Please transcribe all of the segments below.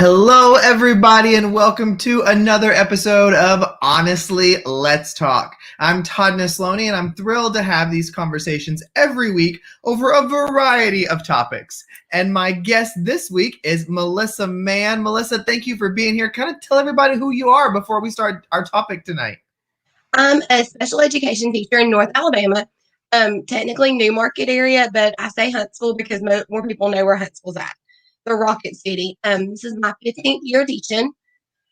Hello, everybody, and welcome to another episode of Honestly, Let's Talk. I'm Todd Nesloni, and I'm thrilled to have these conversations every week over a variety of topics. And my guest this week is Melissa Mann. Melissa, thank you for being here. Kind of tell everybody who you are before we start our topic tonight. I'm a special education teacher in North Alabama, technically New Market area, but I say Huntsville because more people know where Huntsville's at, the Rocket City. This is my 15th year teaching,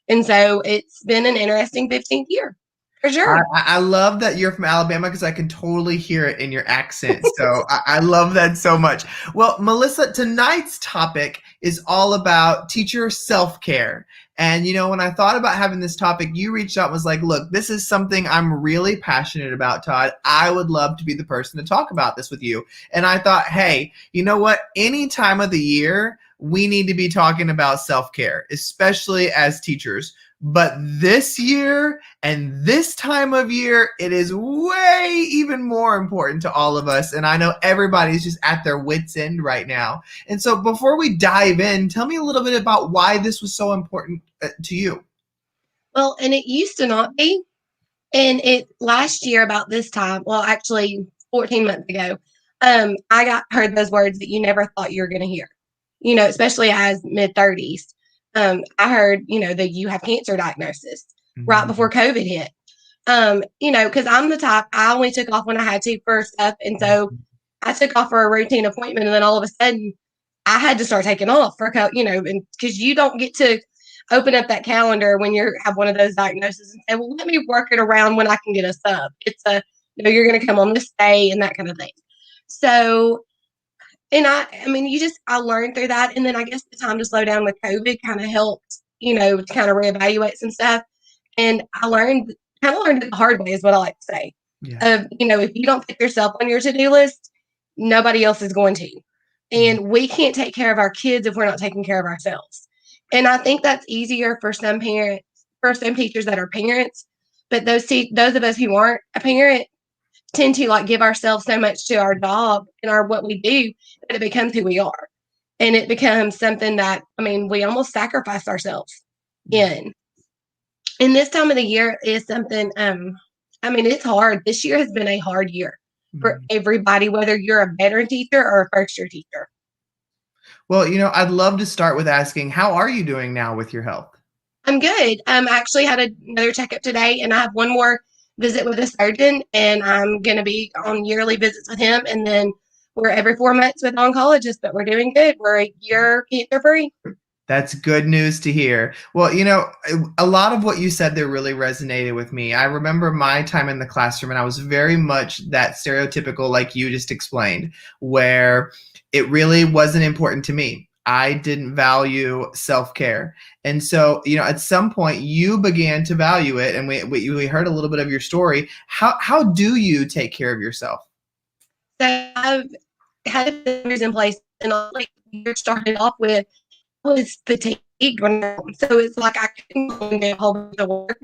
and so it's been an interesting 15th year, for sure. I love that you're from Alabama because I can totally hear it in your accent. So I love that so much. Well, Melissa, tonight's topic is all about teacher self-care. And, when I thought about having this topic, you reached out and was like, look, this is something I'm really passionate about, Todd. I would love to be the person to talk about this with you. And I thought, hey, you know what? Any time of the year, we need to be talking about self-care, especially as teachers. But this year and this time of year, it is way even more important to all of us. And I know everybody's just at their wits' end right now. And so before we dive in, tell me a little bit about why this was so important to you. Well, and it used to not be. And it last year about this time, well, actually 14 months ago, I heard those words that you never thought you were going to hear, especially as mid-30s. I heard, that you have cancer diagnosis right before COVID hit. Because I'm the type, I only took off when I had to for stuff. And so I took off for a routine appointment. And then all of a sudden I had to start taking off and because you don't get to open up that calendar when you have one of those diagnoses and say, well, let me work it around when I can get a sub. It's you're going to come on this day and that kind of thing. So, and I learned through that. And then I guess the time to slow down with COVID kind of helped, to kind of reevaluate some stuff. And I learned it the hard way is what I like to say. Yeah. If you don't put yourself on your to-do list, nobody else is going to. And we can't take care of our kids if we're not taking care of ourselves. And I think that's easier for some parents, for some teachers that are parents. But those of us who aren't a parent tend to give ourselves so much to our job and what we do that it becomes who we are. And it becomes something that, we almost sacrifice ourselves in. And this time of the year is something, it's hard. This year has been a hard year for everybody, whether you're a veteran teacher or a first year teacher. Well, I'd love to start with asking, how are you doing now with your health? I'm good. I actually had another checkup today, and I have one more visit with a surgeon, and I'm going to be on yearly visits with him. And then we're every 4 months with oncologists, but we're doing good. We're a year cancer free. That's good news to hear. Well, a lot of what you said there really resonated with me. I remember my time in the classroom, and I was very much that stereotypical, like you just explained, where it really wasn't important to me. I didn't value self-care. And so, at some point you began to value it, and we heard a little bit of your story. How do you take care of yourself? So I've had things in place, and you're starting off with, I was fatigued when I'm home. So it's like I couldn't do a whole bunch of work.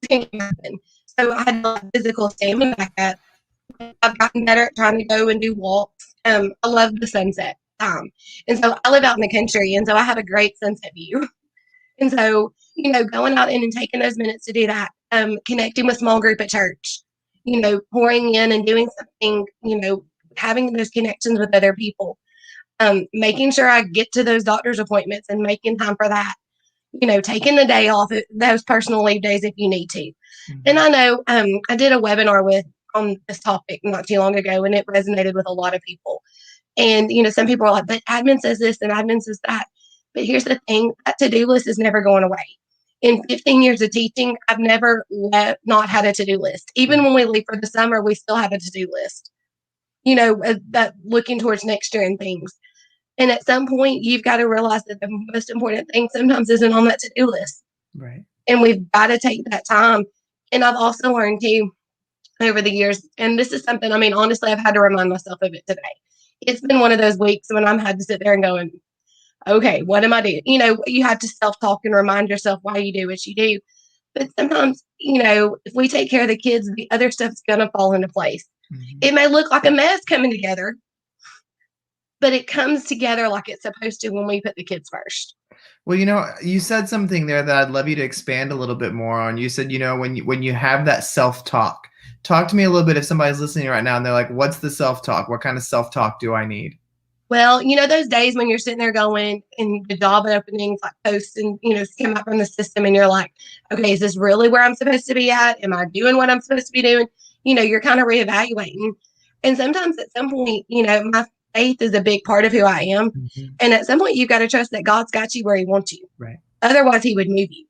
It can't happen. So I had physical stamina back up. I've gotten better at trying to go and do walks. I love the sunset time. And so I live out in the country, and so I have a great sunset view. And so, going out and taking those minutes to do that, connecting with small group at church, pouring in and doing something, having those connections with other people, making sure I get to those doctor's appointments and making time for that, taking the day off, those personal leave days if you need to. And I know I did a webinar on this topic not too long ago, and it resonated with a lot of people. And, some people are like, but admin says this and admin says that. But here's the thing, that to-do list is never going away. In 15 years of teaching, I've never not had a to-do list. Even when we leave for the summer, we still have a to-do list, that looking towards next year and things. And at some point, you've got to realize that the most important thing sometimes isn't on that to-do list. Right. And we've got to take that time. And I've also learned too, over the years, and this is something, honestly, I've had to remind myself of it today. It's been one of those weeks when I've had to sit there and go, okay, what am I doing? You have to self-talk and remind yourself why you do what you do. But sometimes, if we take care of the kids, the other stuff's going to fall into place. It may look like a mess coming together, but it comes together like it's supposed to when we put the kids first. Well, you said something there that I'd love you to expand a little bit more on. You said, when you have that self-talk. Talk to me a little bit if somebody's listening right now and they're like, "What's the self-talk? What kind of self-talk do I need?" Well, those days when you're sitting there going and the job openings like posts and, come out from the system and you're like, okay, is this really where I'm supposed to be at? Am I doing what I'm supposed to be doing? You're kind of reevaluating. And sometimes at some point, my faith is a big part of who I am. Mhm. And at some point, you've got to trust that God's got you where He wants you. Right. Otherwise, He would move you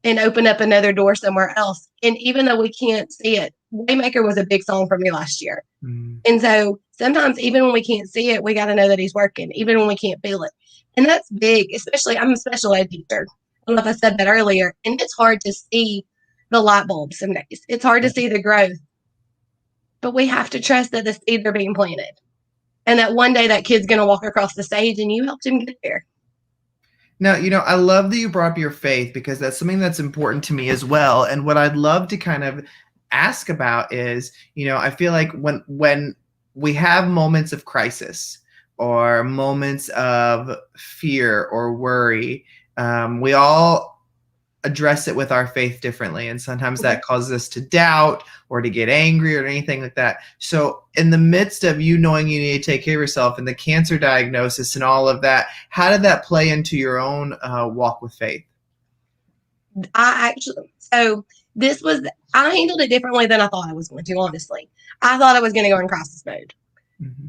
and open up another door somewhere else. And even though we can't see it, Waymaker was a big song for me last year. Mm. And so sometimes, even when we can't see it, we got to know that He's working, even when we can't feel it. And that's big, especially I'm a special ed teacher. I don't know if I said that earlier. And it's hard to see the light bulb some days. It's hard to Yeah. see the growth, but we have to trust that the seeds are being planted and that one day that kid's going to walk across the stage and you helped him get there. Now, I love that you brought up your faith because that's something that's important to me as well. And what I'd love to kind of ask about is, I feel like when we have moments of crisis or moments of fear or worry, we all address it with our faith differently. And sometimes that causes us to doubt or to get angry or anything like that. So in the midst of you knowing you need to take care of yourself and the cancer diagnosis and all of that, how did that play into your own walk with faith? I handled it differently than I thought I was going to, honestly. I thought I was going to go in crisis mode,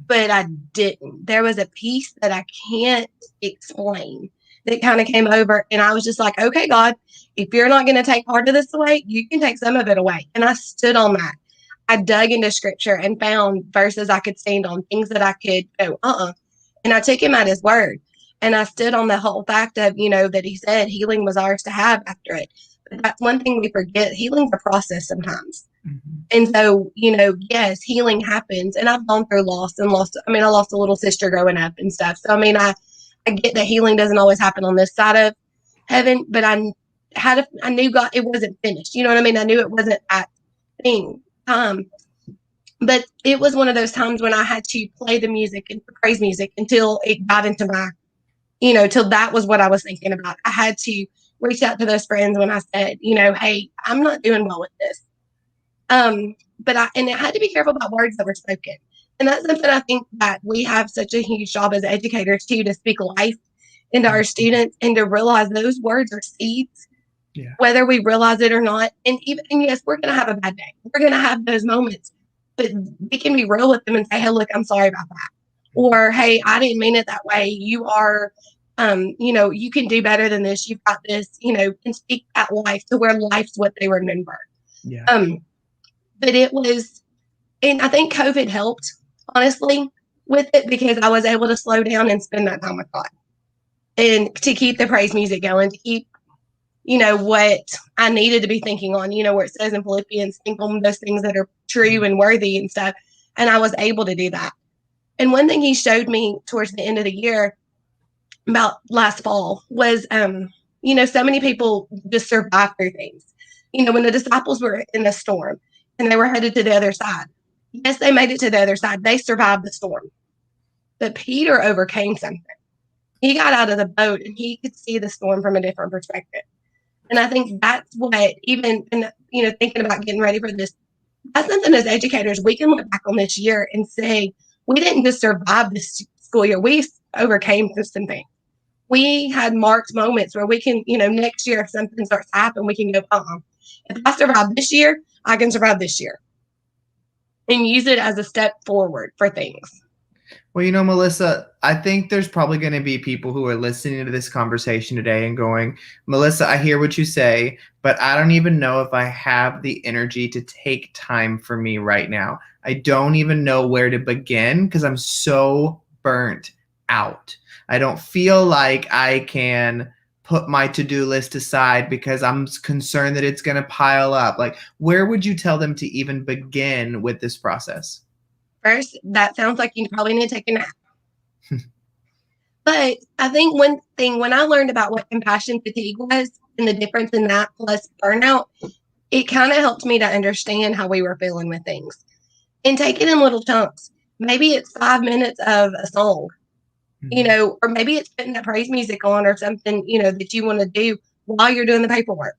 but I didn't. There was a piece that I can't explain that kind of came over, and I was just like, okay, God, if you're not going to take part of this away, you can take some of it away. And I stood on that. I dug into scripture and found verses I could stand on, things that I could go, and I took Him at His word. And I stood on the whole fact of, that He said healing was ours to have after it. But that's one thing we forget. Healing's a process sometimes. Mm-hmm. And so, yes, healing happens. And I've gone through loss and lost. I mean, I lost a little sister growing up and stuff. So, I mean, I get that healing doesn't always happen on this side of heaven, but I knew God, it wasn't finished. You know what I mean? I knew it wasn't that thing. But it was one of those times when I had to play the music and praise music until it got into my, till that was what I was thinking about. I had to reach out to those friends when I said, hey, I'm not doing well with this. And it had to be careful about words that were spoken. And that's something I think that we have such a huge job as educators too, to speak life into our students and to realize those words are seeds, whether we realize it or not. And yes, we're going to have a bad day. We're going to have those moments, but we can be real with them and say, hey, look, I'm sorry about that. Or, hey, I didn't mean it that way. You are, you can do better than this. You've got this, and speak that life to where life's what they remember. Yeah. But it was, and I think COVID helped, honestly, with it because I was able to slow down and spend that time with God and to keep the praise music going, to keep, what I needed to be thinking on, where it says in Philippians, think on those things that are true and worthy and stuff. And I was able to do that. And one thing He showed me towards the end of the year about last fall was, so many people just survive through things. When the disciples were in the storm and they were headed to the other side, yes, they made it to the other side. They survived the storm. But Peter overcame something. He got out of the boat and he could see the storm from a different perspective. And I think that's what, even, thinking about getting ready for this, that's something as educators, we can look back on this year and say, we didn't just survive this school year. We overcame some things. We had marked moments where we can, next year, if something starts to happen, we can go, if I survive this year, I can survive this year. And use it as a step forward for things. Well, Melissa, I think there's probably going to be people who are listening to this conversation today and going, Melissa, I hear what you say, but I don't even know if I have the energy to take time for me right now. I don't even know where to begin because I'm so burnt out. I don't feel like I can put my to-do list aside because I'm concerned that it's going to pile up. Like, where would you tell them to even begin with this process? First, that sounds like you probably need to take a nap. But I think one thing, when I learned about what compassion fatigue was and the difference in that plus burnout, it kind of helped me to understand how we were feeling with things and take it in little chunks. Maybe it's 5 minutes of a song. Mhm. or maybe it's putting that praise music on or something, that you want to do while you're doing the paperwork.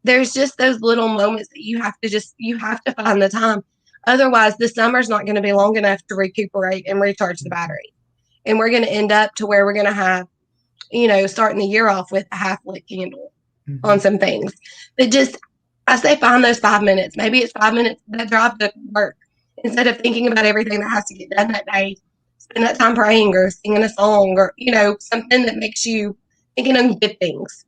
There's just those little moments that you have to find the time. Otherwise, the summer's not going to be long enough to recuperate and recharge the Mhm. battery. And we're going to end up to where we're going to have, starting the year off with a half lit candle on Mhm. some things. But just, I say find those 5 minutes. Maybe it's 5 minutes that drive to work. Instead of thinking about everything that has to get done that day, spend that time praying or singing a song or, something that makes you thinking of good things.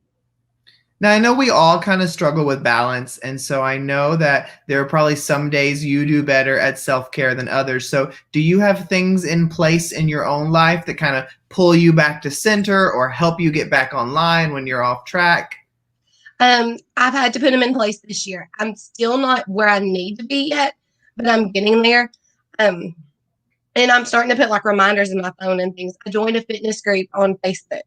Now, I know we all kind of struggle with balance, and so I know that there are probably some days you do better at self-care than others. So, do you have things in place in your own life that kind of pull you back to center or help you get back online when you're off track? I've had to put them in place this year. I'm still not where I need to be yet, but I'm getting there. Um, and I'm starting to put like reminders in my phone and things. I joined a fitness group on Facebook,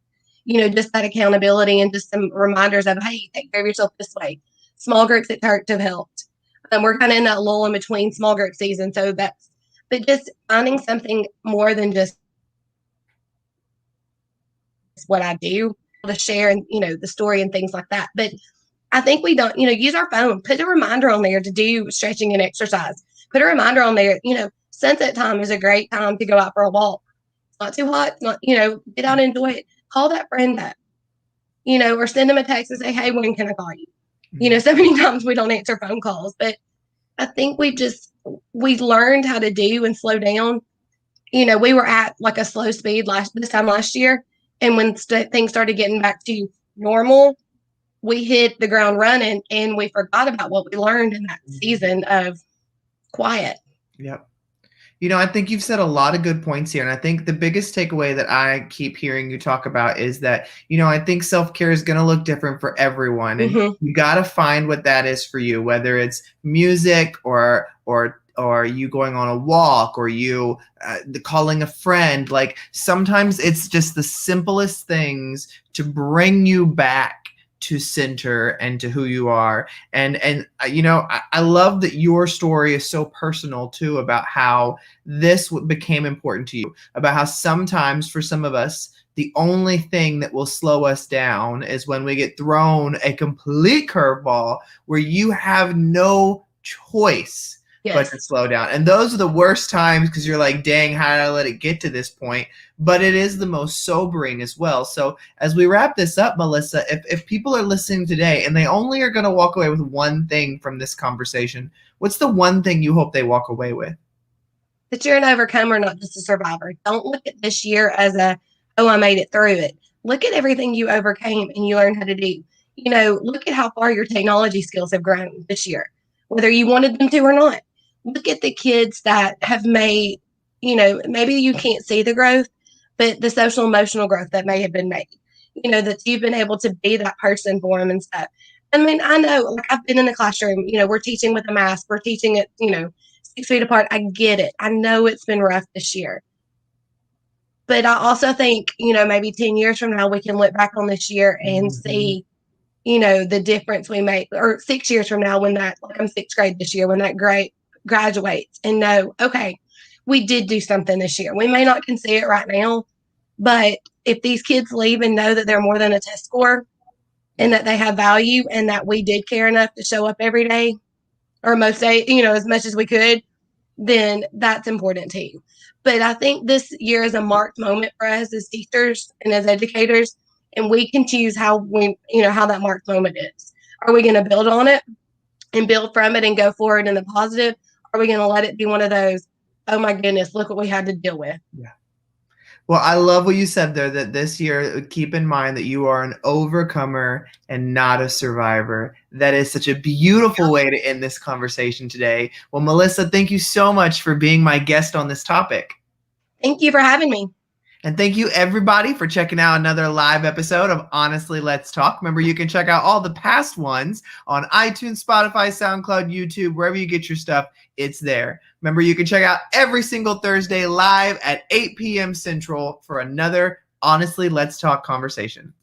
just that accountability and just some reminders of, hey, take care of yourself this way. Small groups at church have helped. We're kind of in that lull in between small group season. But just finding something more than just what I do to share and, the story and things like that. But I think we don't, use our phone, put a reminder on there to do stretching and exercise. Put a reminder on there, sunset time is a great time to go out for a walk. It's not too hot, it's not, get out and enjoy it. Call that friend up, or send them a text and say, hey, when can I call you? Mhm. So many times we don't answer phone calls, but I think we learned how to do and slow down. We were at like a slow speed this time last year. And when things started getting back to normal, we hit the ground running and we forgot about what we learned in that Mhm. season of quiet. Yep. I think you've said a lot of good points here. And I think the biggest takeaway that I keep hearing you talk about is that, I think self care is going to look different for everyone. And Mm-hmm. you got to find what that is for you, whether it's music or you going on a walk or you calling a friend. Like sometimes it's just the simplest things to bring you back to center and to who you are. And I love that your story is so personal too, about how this became important to you, about how sometimes for some of us the only thing that will slow us down is when we get thrown a complete curveball where you have no choice but to Yes. slow down. And those are the worst times because you're like, dang, how did I let it get to this point? But it is the most sobering as well. So as we wrap this up, Melissa, if people are listening today and they only are going to walk away with one thing from this conversation, what's the one thing you hope they walk away with? That you're an overcomer, not just a survivor. Don't look at this year as oh, I made it through it. Look at everything you overcame and you learned how to do. Look at how far your technology skills have grown this year, whether you wanted them to or not. Look at the kids that have made, maybe you can't see the growth, but the social emotional growth that may have been made, that you've been able to be that person for them and stuff. I mean, I know, like I've been in the classroom, we're teaching with a mask, we're teaching it, 6 feet apart. I get it. I know it's been rough this year. But I also think, maybe 10 years from now, we can look back on this year and Mhm. see, the difference we make, or 6 years from now, when like I'm sixth grade this year, when that grade graduates and know, okay, we did do something this year. We may not can see it right now, but if these kids leave and know that they're more than a test score and that they have value and that we did care enough to show up every day or most days, as much as we could, then that's important too. But I think this year is a marked moment for us as teachers and as educators, and we can choose how that marked moment is. Are we going to build on it and build from it and go forward in the positive? Are we going to let it be one of those, oh my goodness, look what we had to deal with? Yeah. Well, I love what you said there, that this year, keep in mind that you are an overcomer and not a survivor. That is such a beautiful way to end this conversation today. Well, Melissa, thank you so much for being my guest on this topic. Thank you for having me. And thank you, everybody, for checking out another live episode of Honestly Let's Talk. Remember, you can check out all the past ones on iTunes, Spotify, SoundCloud, YouTube, wherever you get your stuff, it's there. Remember, you can check out every single Thursday live at 8 p.m. Central for another Honestly Let's Talk conversation.